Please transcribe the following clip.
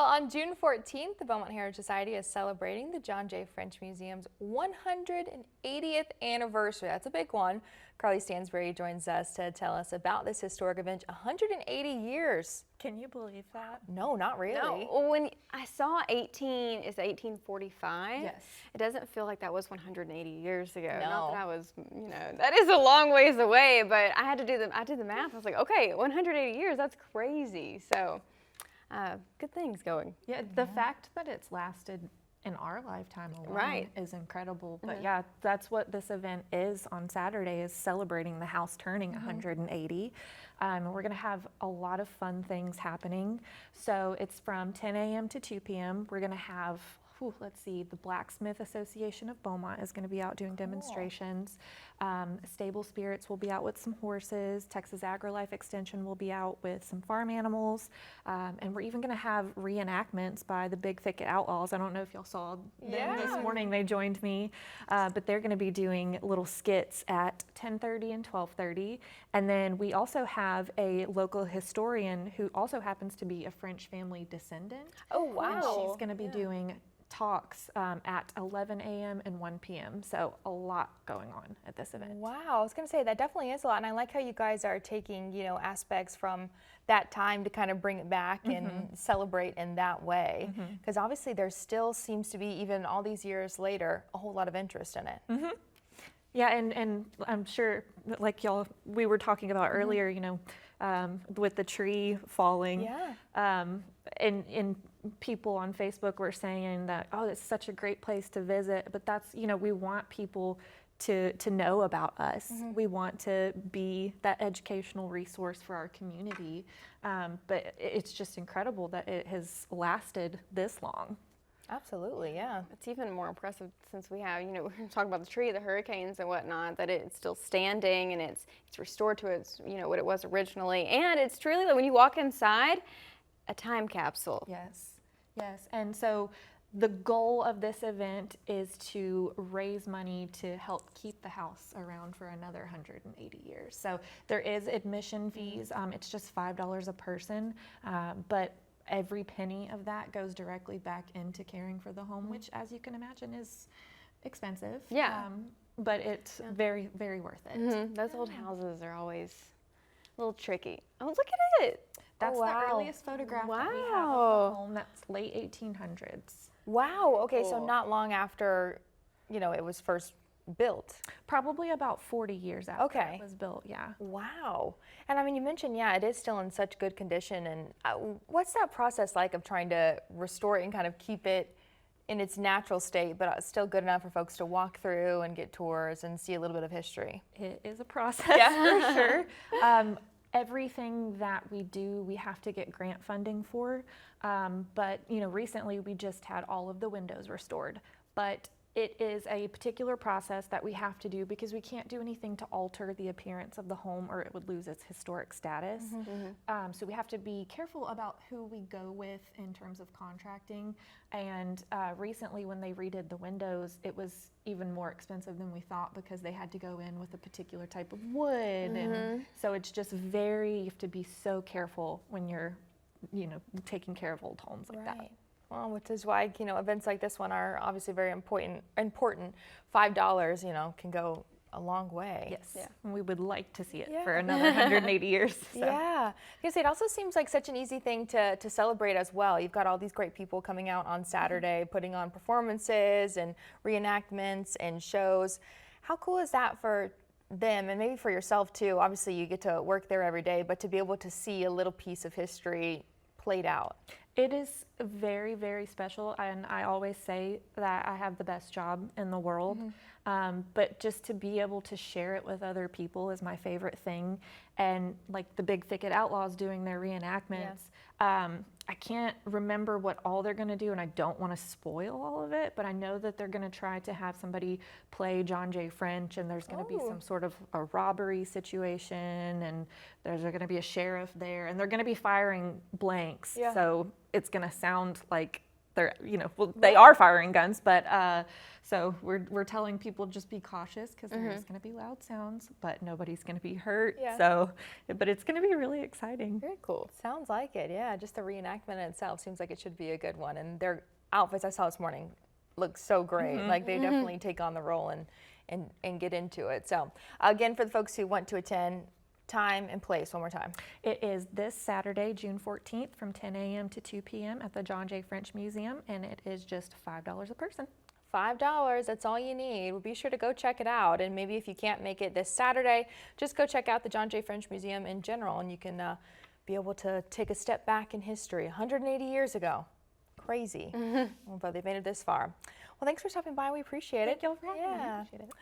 Well, on June 14th, the Beaumont Heritage Society is celebrating the John J. French Museum's 180th anniversary. That's a big one. Karli Stansbury joins us to tell us about this historic event. 180 years. Can you believe that? No, not really. No, when I saw 1845, Yes. it doesn't feel like that was 180 years ago. No. Not that I was, that is a long ways away, but I did the math. I was like, okay, 180 years, that's crazy. So, good things going. Yeah, the fact that it's lasted in our lifetime alone is incredible. But yeah, that's what this event is on Saturday, is celebrating the house turning 180. We're going to have a lot of fun things happening. So it's from 10 a.m. to 2 p.m. We're going to have, let's see, the Blacksmith Association of Beaumont is going to be out doing demonstrations. Stable Spirits will be out with some horses. Texas Agrilife Extension will be out with some farm animals. And we're even going to have reenactments by the Big Thicket Outlaws. I don't know if y'all saw them this morning. They joined me. But they're going to be doing little skits at 10:30 and 12:30. And then we also have a local historian who also happens to be a French family descendant. Oh, wow. And she's going to be doing talks at 11 a.m. and 1 p.m. So a lot going on at this event. Wow, I was going to say that definitely is a lot, and I like how you guys are taking, aspects from that time to kind of bring it back and celebrate in that way, because obviously there still seems to be, even all these years later, a whole lot of interest in it. Yeah, and I'm sure, like we were talking about earlier, with the tree falling. And people on Facebook were saying that, oh, it's such a great place to visit, but that's, we want people to know about us. We want to be that educational resource for our community, but it's just incredible that it has lasted this long. Absolutely, yeah. It's even more impressive since we have, we're talking about the tree, the hurricanes and whatnot, that it's still standing and it's restored to its, what it was originally. And it's truly, like, when you walk inside, a time capsule. Yes, yes. And so the goal of this event is to raise money to help keep the house around for another 180 years. So there is admission fees. It's just $5 a person, but every penny of that goes directly back into caring for the home, which, as you can imagine, is expensive. Yeah. But it's very, very worth it. Those old houses are always a little tricky. Oh, look at it. That's the earliest photograph that we have of the home. That's late 1800s. Wow, okay, so not long after, it was first built. Probably about 40 years after it was built, yeah. Wow. And I mean, you mentioned, it is still in such good condition. And what's that process like of trying to restore it and kind of keep it in its natural state, but still good enough for folks to walk through and get tours and see a little bit of history? It is a process, for sure. Everything that we do, we have to get grant funding for. But, recently we just had all of the windows restored. But it is a particular process that we have to do because we can't do anything to alter the appearance of the home or it would lose its historic status. So we have to be careful about who we go with in terms of contracting. And recently when they redid the windows, it was even more expensive than we thought because they had to go in with a particular type of wood. And so it's just you have to be so careful when you're, taking care of old homes like that. Well, which is why, events like this one are obviously very important. $5, can go a long way. Yes. Yeah. And we would like to see it for another 180 years. So. Yeah. Because it also seems like such an easy thing to celebrate as well. You've got all these great people coming out on Saturday, putting on performances and reenactments and shows. How cool is that for them and maybe for yourself too? Obviously you get to work there every day, but to be able to see a little piece of history played out. It is very, very special, and I always say that I have the best job in the world, but just to be able to share it with other people is my favorite thing. And like the Big Thicket Outlaws doing their reenactments, I can't remember what all they're going to do, and I don't want to spoil all of it, but I know that they're going to try to have somebody play John J. French, and there's going to be some sort of a robbery situation, and there's going to be a sheriff there, and they're going to be firing blanks. So it's going to sound like they're, well, they are firing guns, but so we're telling people just be cautious because there is going to be loud sounds, but nobody's going to be hurt. Yeah. So, but it's going to be really exciting. Very cool. Sounds like it. Yeah, just the reenactment itself seems like it should be a good one. And their outfits I saw this morning look so great. Like they definitely take on the role and get into it. So again, for the folks who want to attend, time and place one more time. It is this Saturday, June 14th from 10 a.m. to 2 p.m. at the John J. French Museum, and it is just $5 a person. $5, that's all you need. Well, be sure to go check it out. And maybe if you can't make it this Saturday, just go check out the John J. French Museum in general, and you can be able to take a step back in history 180 years ago. Crazy. But they've made it this far. Well, thanks for stopping by. We appreciate it. Thank you for having me. Yeah. I appreciate it.